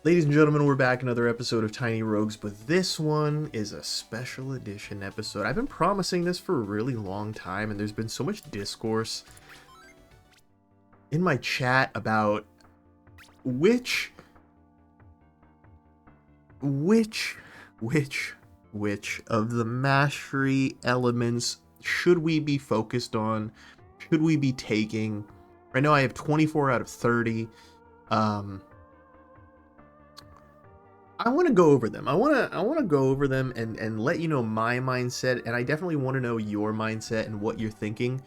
Ladies and gentlemen, we're back another episode of Tiny Rogues, but this one is a special edition episode. I've been promising this for a really long time, and there's been so much discourse in my chat about which which which which of the mastery elements should we be focused on? Should we be taking? Right now I have 24 out of 30. I want to go over them. I want to go over them and let you know my mindset, and I definitely want to know your mindset and what you're thinking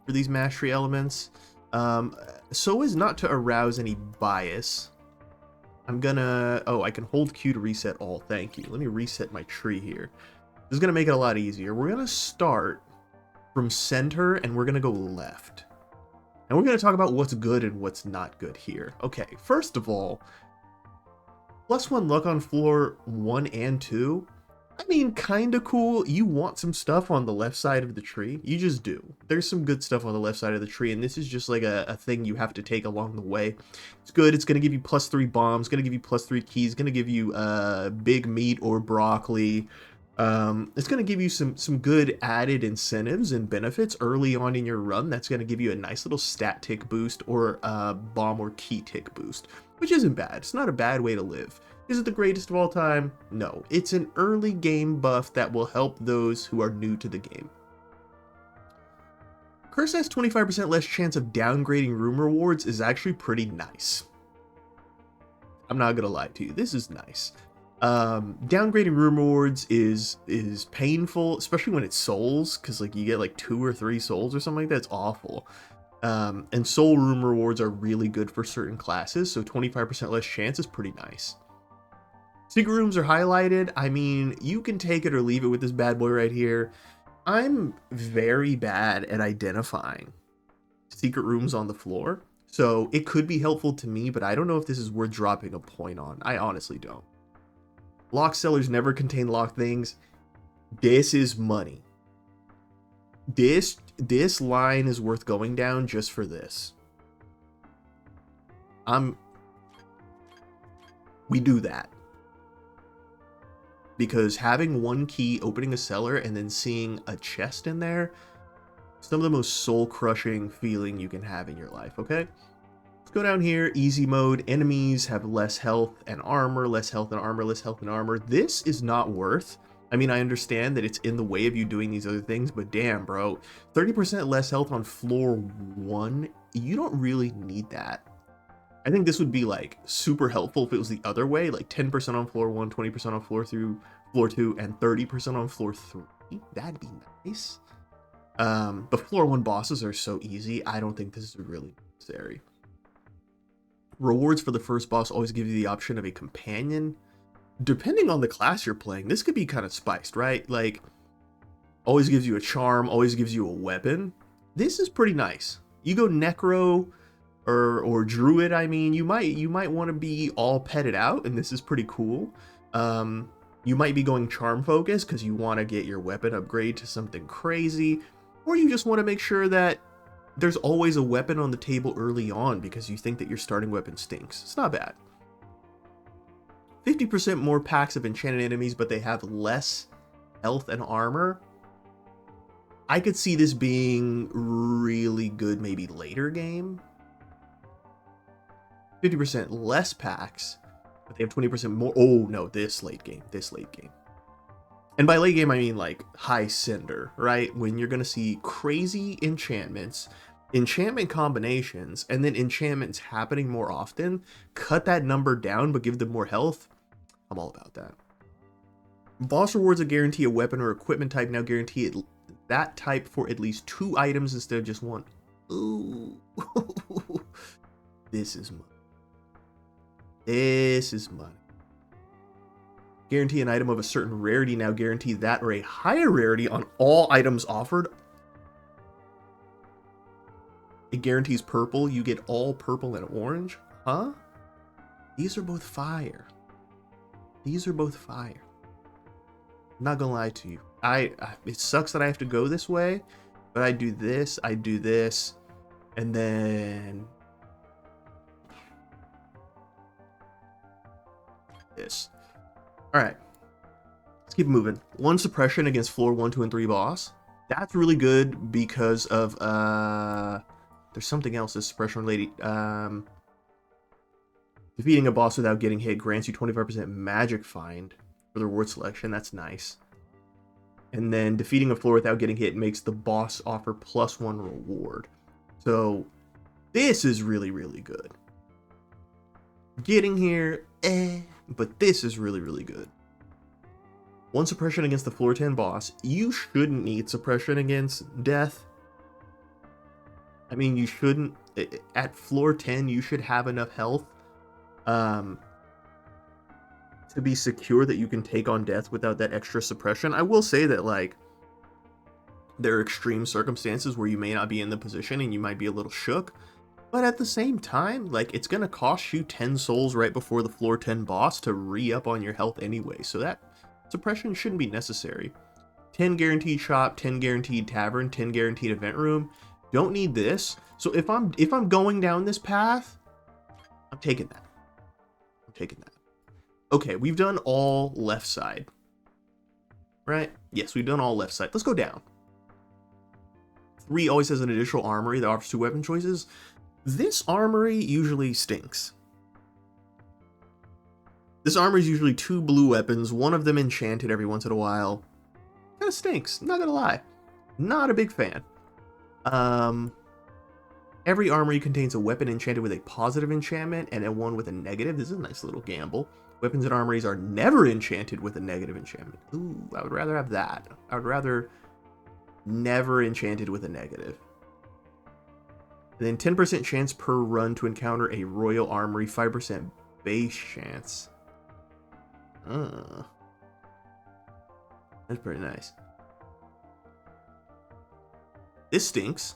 for these mastery elements, so as not to arouse any bias. I'm gonna I can hold Q to reset all. Thank you. Let me reset my tree here. This is gonna make it a lot easier. We're gonna start from center and we're gonna go left, and we're gonna talk about what's good and what's not good here. Okay, first of all, +1 luck on floor 1 and 2. I mean, kinda cool. You want some stuff on the left side of the tree. You just do. There's some good stuff on the left side of the tree, and this is just like a thing you have to take along the way. It's good. It's going to give you +3 bombs, going to give you +3 keys, going to give you big meat or broccoli. It's going to give you some good added incentives and benefits early on in your run. That's going to give you a nice little stat tick boost or bomb or key tick boost, which isn't bad. It's not a bad way to live. Is it the greatest of all time? No. It's an early game buff that will help those who are new to the game. Curse has 25% less chance of downgrading room rewards is actually pretty nice. I'm not gonna lie to you, this is nice. Downgrading room rewards is painful, especially when it's souls, because like you get like 2 or 3 souls or something like that. It's awful. And soul room rewards are really good for certain classes, so 25% less chance is pretty nice. Secret rooms are highlighted. I mean, you can take it or leave it with this bad boy right here. I'm very bad at identifying secret rooms on the floor, so it could be helpful to me, but I don't know if this is worth dropping a point on. I honestly don't. Locked cellars never contain locked things. This is money. This line is worth going down just for this. We do that. Because having one key, opening a cellar, and then seeing a chest in there, some of the most soul-crushing feeling you can have in your life, okay? Let's go down here, easy mode. Enemies have less health and armor, less health and armor, less health and armor. This is not worth. I mean, I understand that it's in the way of you doing these other things, but damn, bro. 30% less health on floor 1, you don't really need that. I think this would be like super helpful if it was the other way, like 10% on floor 1, 20% on floor 2, and 30% on floor 3. That'd be nice. But floor 1 bosses are so easy, I don't think this is really necessary. Rewards for the first boss always give you the option of a companion. Depending on the class you're playing, this could be kind of spiced, right? Like, always gives you a charm, always gives you a weapon. This is pretty nice. You go Necro or Druid, I mean, you might want to be all petted out, and this is pretty cool. You might be going charm focus because you want to get your weapon upgrade to something crazy, or you just want to make sure that there's always a weapon on the table early on because you think that your starting weapon stinks. It's not bad. 50% more packs of enchanted enemies, but they have less health and armor. I could see this being really good maybe later game. 50% less packs, but they have 20% more. Oh no, this late game. And by late game, I mean like high cinder, right? When you're gonna see crazy enchantments, enchantment combinations, and then enchantments happening more often. Cut that number down, but give them more health. I'm all about that. Boss rewards that guarantee a weapon or equipment type now guarantee that type for at least 2 items instead of just 1. Ooh. This is money. This is money. Guarantee an item of a certain rarity now guarantee that or a higher rarity on all items offered. It guarantees purple. You get all purple and orange. Huh? These are both fire. These are both fire. I'm not gonna lie to you. It sucks that I have to go this way, but I do this, and then this. All right, let's keep moving. 1 suppression against floor 1, 2, and 3 boss. That's really good because of there's something else that's suppression related. Defeating a boss without getting hit grants you 25% magic find for the reward selection. That's nice. And then defeating a floor without getting hit makes the boss offer +1 reward. So this is really, really good. Getting here, but this is really, really good. 1 suppression against the floor 10 boss. You shouldn't need suppression against death. I mean, you shouldn't. At floor 10, you should have enough health to be secure that you can take on death without that extra suppression. I will say that, like, there are extreme circumstances where you may not be in the position and you might be a little shook, but at the same time, like, it's gonna cost you 10 souls right before the floor 10 boss to re-up on your health anyway, so that suppression shouldn't be necessary. 10 guaranteed shop, 10 guaranteed tavern, 10 guaranteed event room. Don't need this. So if I'm going down this path, I'm taking that. I'm taking that. Okay, we've done all left side. Right? Yes, we've done all left side. Let's go down. 3 always has an additional armory that offers 2 weapon choices. This armory usually stinks. This armory is usually 2 blue weapons, one of them enchanted every once in a while. Kind of stinks, not gonna lie. Not a big fan. Every armory contains a weapon enchanted with a positive enchantment and one with a negative. This is a nice little gamble. Weapons and armories are never enchanted with a negative enchantment. Ooh, I would rather have that. I would rather never enchanted with a negative. And then 10% chance per run to encounter a royal armory, 5% base chance. That's pretty nice. This stinks.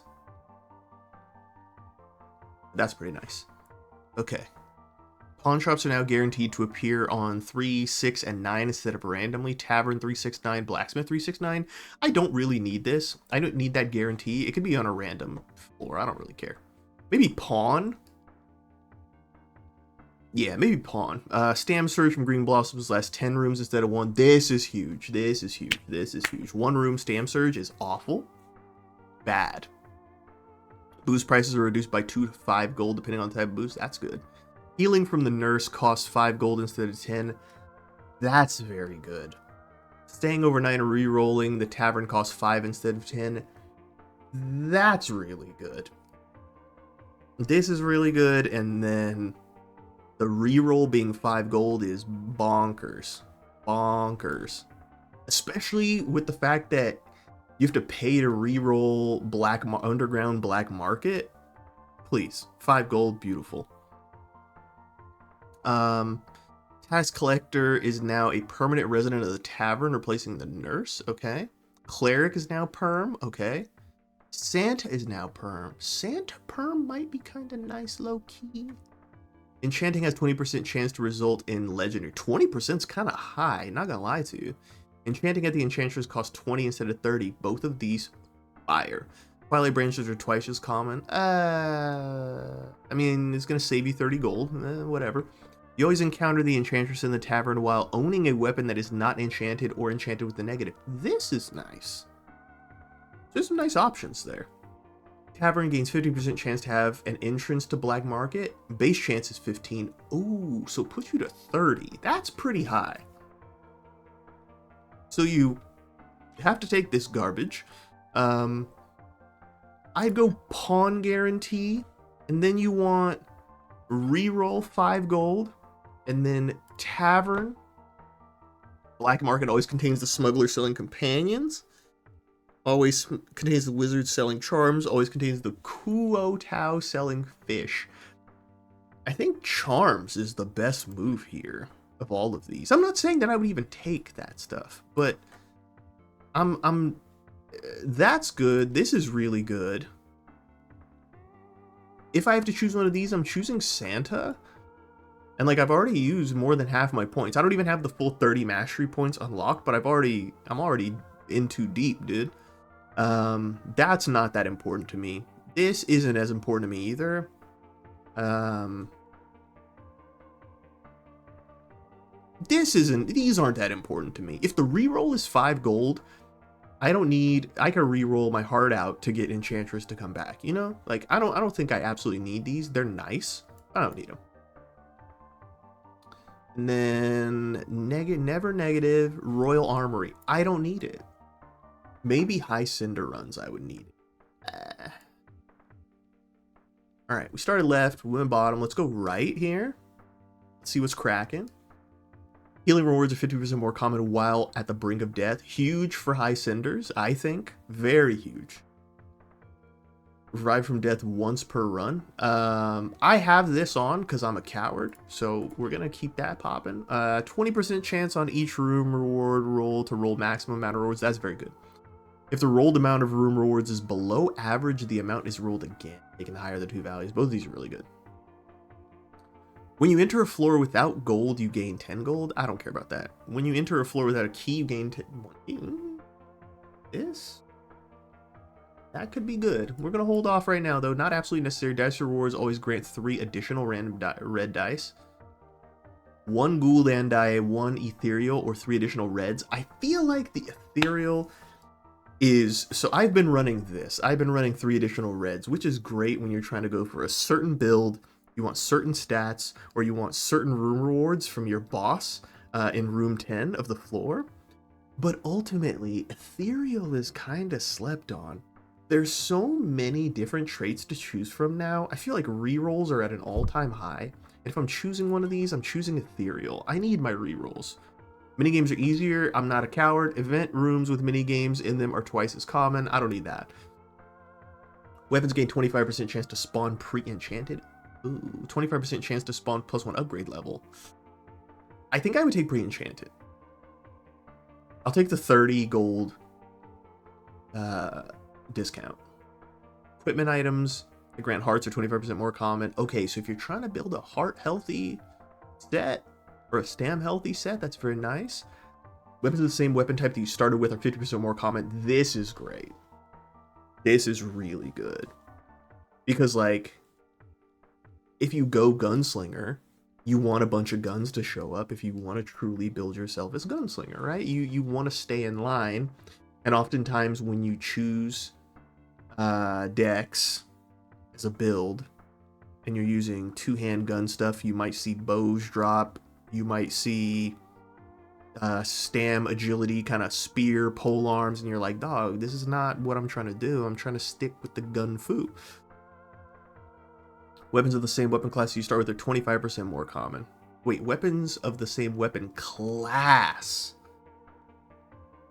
That's pretty nice. Okay. Pawn shops are now guaranteed to appear on 3, 6, and 9 instead of randomly. Tavern 369, blacksmith 369. I don't really need this. I don't need that guarantee. It could be on a random floor. I don't really care. Maybe pawn. Yeah, maybe pawn. Stam surge from Green Blossoms lasts 10 rooms instead of 1. This is huge. This is huge. This is huge. 1 room stam surge is awful. Bad. Boost prices are reduced by 2 to 5 gold depending on the type of boost. That's good. Healing from the nurse costs 5 gold instead of 10. That's very good. Staying overnight and re-rolling the tavern costs 5 instead of 10. That's really good. This is really good, and then the re-roll being 5 gold is bonkers. Bonkers. Especially with the fact that you have to pay to re-roll underground black market. Please, 5 gold, beautiful. Tax collector is now a permanent resident of the tavern, replacing the nurse. Okay. Cleric is now perm. Okay. Santa is now perm. Santa perm might be kind of nice, low key. Enchanting has 20% chance to result in legendary. 20% is kind of high, not gonna lie to you. Enchanting at the enchantress costs 20 instead of 30. Both of these fire. Twilight branches are twice as common. I mean, it's gonna save you 30 gold. Whatever. You always encounter the enchantress in the tavern while owning a weapon that is not enchanted or enchanted with the negative. This is nice. There's some nice options there. Tavern gains 50% chance to have an entrance to black market. Base chance is 15. Ooh, so it puts you to 30. That's pretty high. So you have to take this garbage. I'd go pawn guarantee, and then you want reroll 5 gold, and then tavern. Black market always contains the smuggler selling companions. Always contains the wizard selling charms. Always contains the Kuo Tao selling fish. I think charms is the best move here of all of these. I'm not saying that I would even take that stuff, but that's good. This is really good. If I have to choose one of these, I'm choosing Santa. And like, I've already used more than half my points. I don't even have the full 30 mastery points unlocked, but I'm already in too deep, dude. That's not that important to me. This isn't as important to me either. These aren't that important to me. If the reroll is 5 gold, I can reroll my heart out to get Enchantress to come back, you know? Like, I don't think I absolutely need these. They're nice. I don't need them. And then never negative Royal Armory. I don't need it. Maybe High Cinder runs I would need it. All right, we started left, we went bottom. Let's go right here. Let's see what's cracking. Healing rewards are 50% more common while at the brink of death. Huge for High Cinders, I think. Very huge. Revive from death once per run. I have this on because I'm a coward, so we're gonna keep that popping. 20% chance on each room reward roll to roll maximum amount of rewards. That's very good. If the rolled amount of room rewards is below average, the amount is rolled again, making higher the two values. Both of these are really good. When you enter a floor without gold, you gain 10 gold. I don't care about that. When you enter a floor without a key, you gain 10. This? That could be good. We're going to hold off right now, though. Not absolutely necessary. Dice rewards always grant 3 additional random red dice. 1 Gul'dan die, 1 ethereal, or 3 additional reds. I feel like the ethereal is... So I've been running this. I've been running 3 additional reds, which is great when you're trying to go for a certain build. You want certain stats, or you want certain room rewards from your boss in room 10 of the floor. But ultimately, ethereal is kind of slept on. There's so many different traits to choose from now. I feel like rerolls are at an all-time high. If I'm choosing one of these, I'm choosing ethereal. I need my rerolls. Minigames are easier. I'm not a coward. Event rooms with minigames in them are twice as common. I don't need that. Weapons gain 25% chance to spawn pre-enchanted. Ooh, 25% chance to spawn +1 upgrade level. I think I would take pre-enchanted. I'll take the 30 gold discount. Equipment items that grant hearts are 25% more common. Okay, so if you're trying to build a heart healthy set or a stam healthy set, that's very nice. Weapons of the same weapon type that you started with are 50% more common. This is great. This is really good. Because, like, if you go gunslinger, you want a bunch of guns to show up if you want to truly build yourself as gunslinger, right? You want to stay in line. And oftentimes when you choose decks as a build and you're using two-hand gun stuff, you might see bows drop. You might see stam, agility, kind of spear, pole arms, and you're like, dog, this is not what I'm trying to do. I'm trying to stick with the gun fu. Weapons of the same weapon class you start with are 25% more common. Wait, weapons of the same weapon class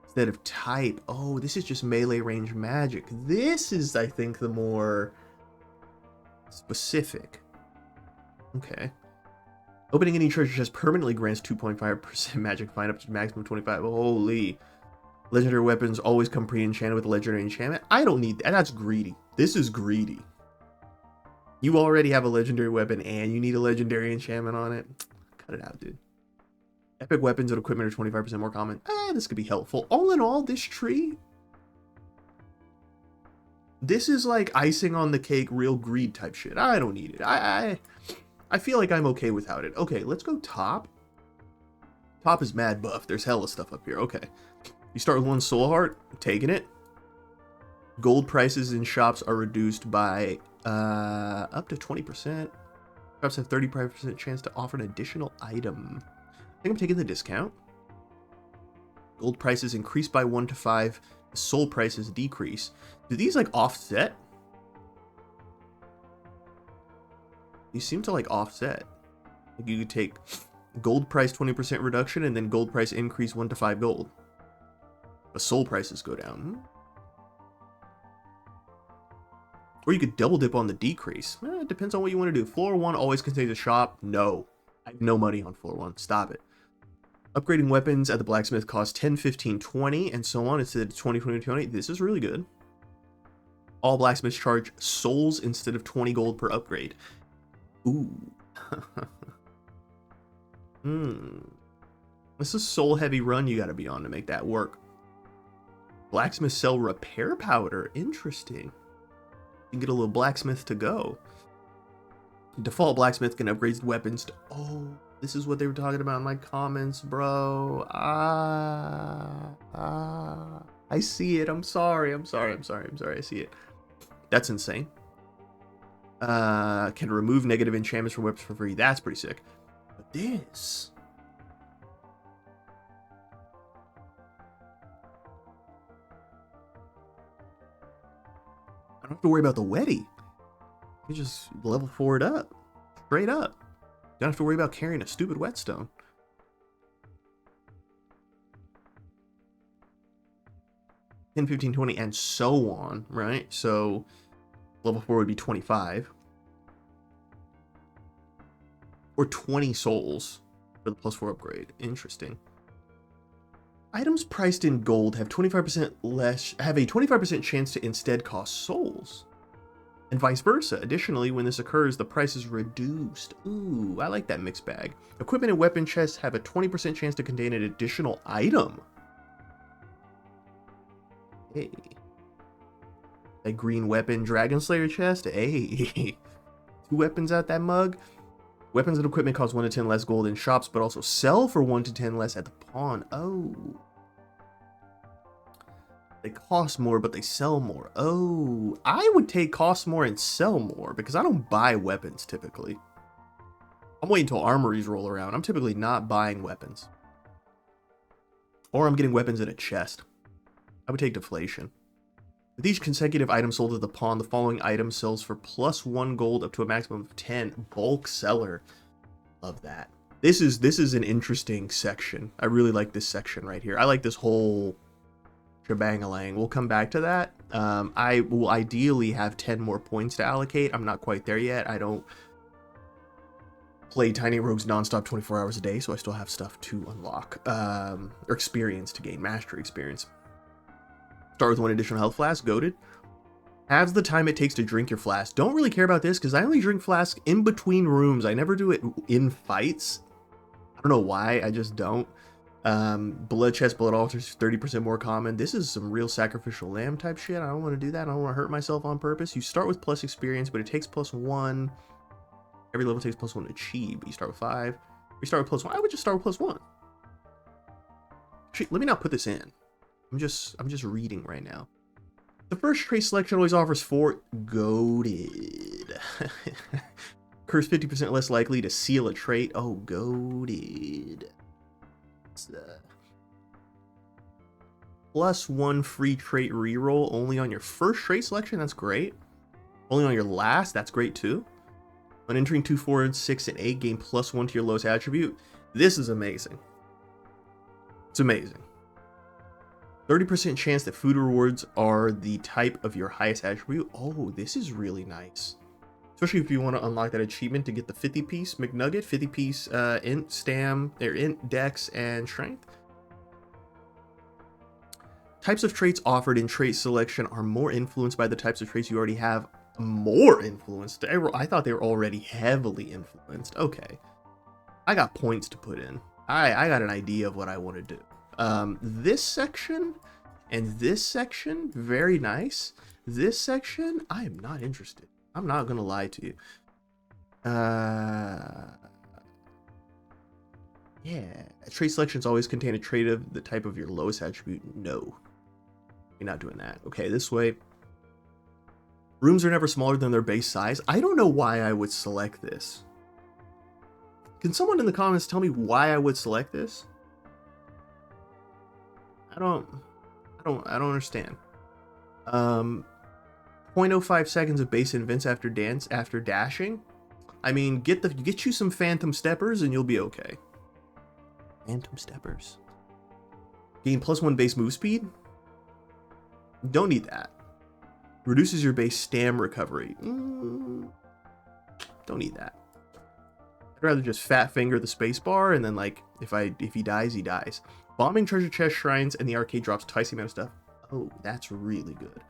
instead of type. Oh, this is just melee range magic. This is, I think, the more specific. Okay. Opening any treasure chest permanently grants 2.5% magic find up to maximum 25. Holy. Legendary weapons always come pre-enchanted with a legendary enchantment. I don't need that. That's greedy. This is greedy. You already have a legendary weapon and you need a legendary enchantment on it. Cut it out, dude. Epic weapons and equipment are 25% more common. This could be helpful. All in all, this tree, this is like icing on the cake, real greed type shit. I don't need it. I feel like I'm okay without it. Okay, let's go top. Top is mad buff. There's hella stuff up here. Okay. You start with 1 soul heart. I'm taking it. Gold prices in shops are reduced by up to 20%. Shops have 35% chance to offer an additional item. I think I'm taking the discount. Gold prices increase by 1 to 5. The soul prices decrease. Do these like offset? These seem to like offset. Like you could take gold price 20% reduction and then gold price increase 1 to 5 gold. But soul prices go down. Or you could double dip on the decrease. It depends on what you want to do. Floor 1 always contains a shop. No. I have no money on floor 1. Stop it. Upgrading weapons at the blacksmith costs 10, 15, 20, and so on instead of 20, 20, 20. This is really good. All blacksmiths charge souls instead of 20 gold per upgrade. Ooh. This is a soul heavy run you gotta be on to make that work. Blacksmiths sell repair powder. Interesting. You can get a little blacksmith to go. Default blacksmith can upgrade weapons to... Oh, This is what they were talking about in my comments, bro. I see it. I'm sorry. I see it. That's insane. Can remove negative enchantments from weapons for free. That's pretty sick. But this... I don't have to worry about the Weddy. You just level 4 it up. Straight up. Don't have to worry about carrying a stupid whetstone. 10, 15, 20, and so on, right? So level 4 would be 25. Or 20 souls for the +4 upgrade. Interesting. Items priced in gold have 25% less, have a 25% chance to instead cost souls. And vice versa. Additionally, when this occurs, the price is reduced. Ooh, I like that mixed bag. Equipment and weapon chests have a 20% chance to contain an additional item. Hey. That green weapon Dragon Slayer chest. Hey. 2 weapons out that mug. Weapons and equipment cost 1 to 10 less gold in shops, but also sell for 1 to 10 less at the pawn. Oh. They cost more, but they sell more. Oh, I would take cost more and sell more because I don't buy weapons typically. I'm waiting until armories roll around. I'm typically not buying weapons. Or I'm getting weapons in a chest. I would take deflation. With each consecutive item sold at the pawn, the following item sells for +1 gold up to a maximum of 10. Bulk seller. Love that. This is an interesting section. I really like this section right here. I like this whole shebang-a-lang. We'll come back to that. I will ideally have 10 more points to allocate. I'm not quite there yet. I don't play Tiny Rogues nonstop 24 hours a day, so I still have stuff to unlock. Or experience to gain, mastery experience. Start with 1 additional health flask, goated. Halves the time it takes to drink your flask. Don't really care about this because I only drink flask in between rooms. I never do it in fights. I don't know why, I just don't. Blood chest, blood altars, 30% more common. This is some real sacrificial lamb type shit. I don't want to do that. I don't want to hurt myself on purpose. You start with plus experience, but it takes +1. Every level takes +1 to achieve, but you start with 5. You start with +1. I would just start with +1. Actually, let me not put this in. I'm just reading right now. The first trait selection always offers 4 goated. Curse 50% less likely to seal a trait. Oh, goated. +1 free trait reroll only on your first trait selection. That's great. Only on your last. That's great too. When entering 2, 4, 6, and 8, gain +1 to your lowest attribute. This is amazing. It's amazing. 30% chance that food rewards are the type of your highest attribute. Oh, this is really nice. Especially if you want to unlock that achievement to get the 50-piece McNugget, 50-piece int, stam, or int, dex, and strength. Types of traits offered in trait selection are more influenced by the types of traits you already have. More influenced? I thought they were already heavily influenced. Okay. I got points to put in. I got an idea of what I want to do. This section and this section, very nice. This section, I am not interested. I'm not gonna lie to you. Yeah. Trait selections always contain a trait of the type of your lowest attribute. No. You're not doing that. Okay, this way. Rooms are never smaller than their base size. I don't know why I would select this. Can someone in the comments tell me why I would select this? I don't understand. 0.05 seconds of base invents after dashing. I mean, get you some phantom steppers and you'll be okay. Phantom steppers. Gain +1 base move speed. Don't need that. Reduces your base stam recovery. Don't need that. I'd rather just fat finger the spacebar and then like if he dies, he dies. Bombing treasure chest shrines and the arcade drops twice the amount of stuff. Oh, that's really good.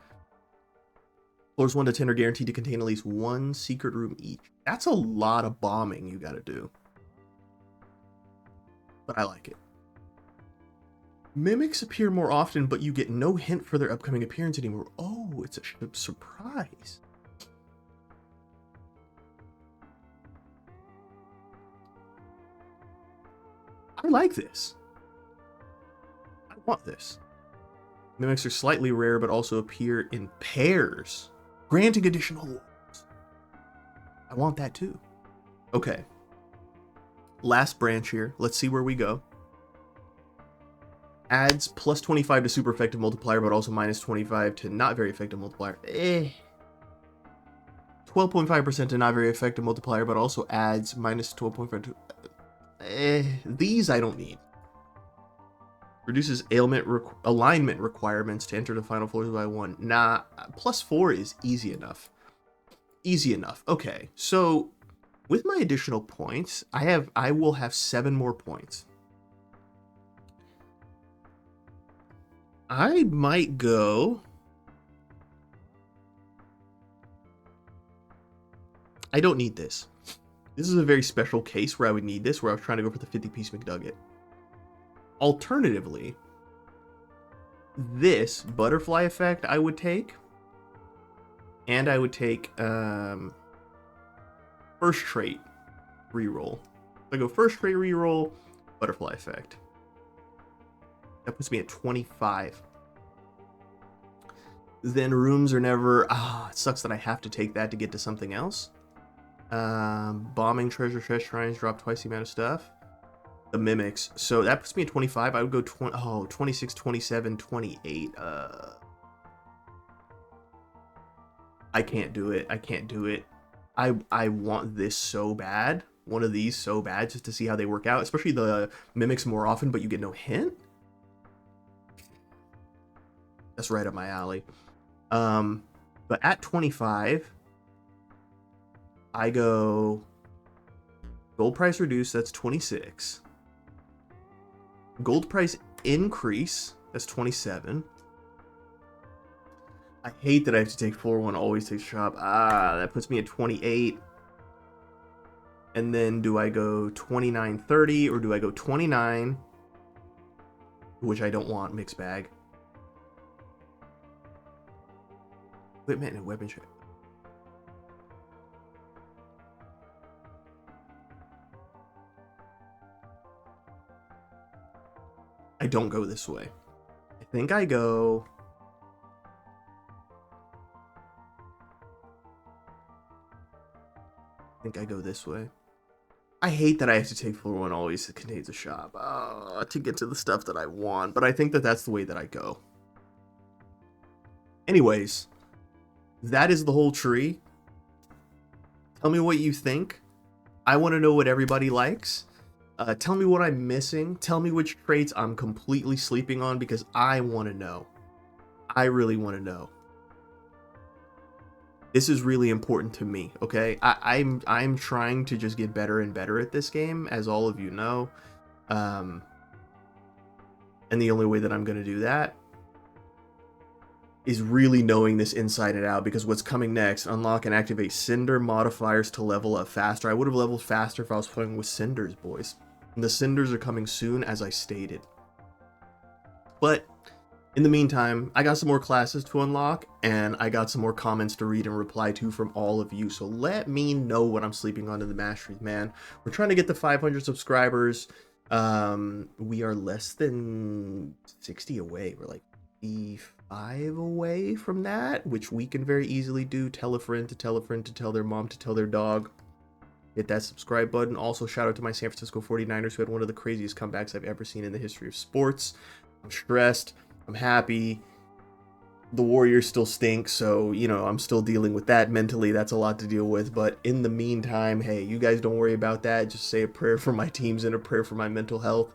Floors 1 to 10 are guaranteed to contain at least 1 secret room each. That's a lot of bombing you gotta do. But I like it. Mimics appear more often, but you get no hint for their upcoming appearance anymore. Oh, it's a surprise. I like this. I want this. Mimics are slightly rare, but also appear in pairs, granting additional awards. I want that too. Okay. Last branch here. Let's see where we go. Adds plus 25 to super effective multiplier, but also minus 25 to not very effective multiplier. 12.5% to not very effective multiplier, but also adds minus 12.5 to... these I don't need. Reduces alignment requirements to enter the final floors by 1. Nah, plus 4 is easy enough. Easy enough. Okay, so with my additional points, I will have 7 more points. I might go... I don't need this. This is a very special case where I would need this, where I was trying to go for the 50-piece McNugget. Alternatively, this butterfly effect I would take, and I would take first trait reroll. I go first trait reroll, butterfly effect. That puts me at 25. Then rooms are never... it sucks that I have to take that to get to something else. Bombing treasure chest shrines drop twice the amount of stuff. The mimics. So that puts me at 25. I would go 26, 27, 28. I can't do it. I can't do it. I want this so bad. One of these so bad just to see how they work out. Especially the mimics more often, but you get no hint. That's right up my alley. But at 25, I go gold price reduce, that's 26. Gold price increase, that's 27. I hate that I have to take floor 1, always take shop. That puts me at 28. And then do I go 29, 30, or do I go 29, which I don't want, mixed bag. Equipment and weapon check. I don't go this way. I think I go... this way. I hate that I have to take floor 1 always contains a shop to get to the stuff that I want, but I think that that's the way that I go. Anyways, that is the whole tree. Tell me what you think. I want to know what everybody likes. Tell me what I'm missing. Tell me which traits I'm completely sleeping on, because I want to know. I really want to know. This is really important to me, okay? I'm trying to just get better and better at this game, as all of you know. And the only way that I'm going to do that is really knowing this inside and out, because what's coming next, unlock and activate Cinder modifiers to level up faster. I would have leveled faster if I was playing with Cinders, boys. And the Cinders are coming soon, as I stated. But in the meantime, I got some more classes to unlock, and I got some more comments to read and reply to from all of you. So let me know what I'm sleeping on in the masteries, man. We're trying to get to 500 subscribers. We are less than 60 away. We're like 55 away from that, which we can very easily do. Tell a friend to tell a friend to tell their mom to tell their dog. Hit that subscribe button. Also, shout out to my San Francisco 49ers, who had one of the craziest comebacks I've ever seen in the history of sports. I'm stressed. I'm happy. The Warriors still stink, so, you know, I'm still dealing with that mentally. That's a lot to deal with. But in the meantime, hey, you guys don't worry about that. Just say a prayer for my teams and a prayer for my mental health.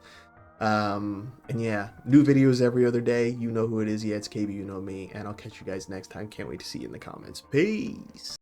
And yeah, new videos every other day. You know who it is. Yeah, it's KB, you know me. And I'll catch you guys next time. Can't wait to see you in the comments. Peace.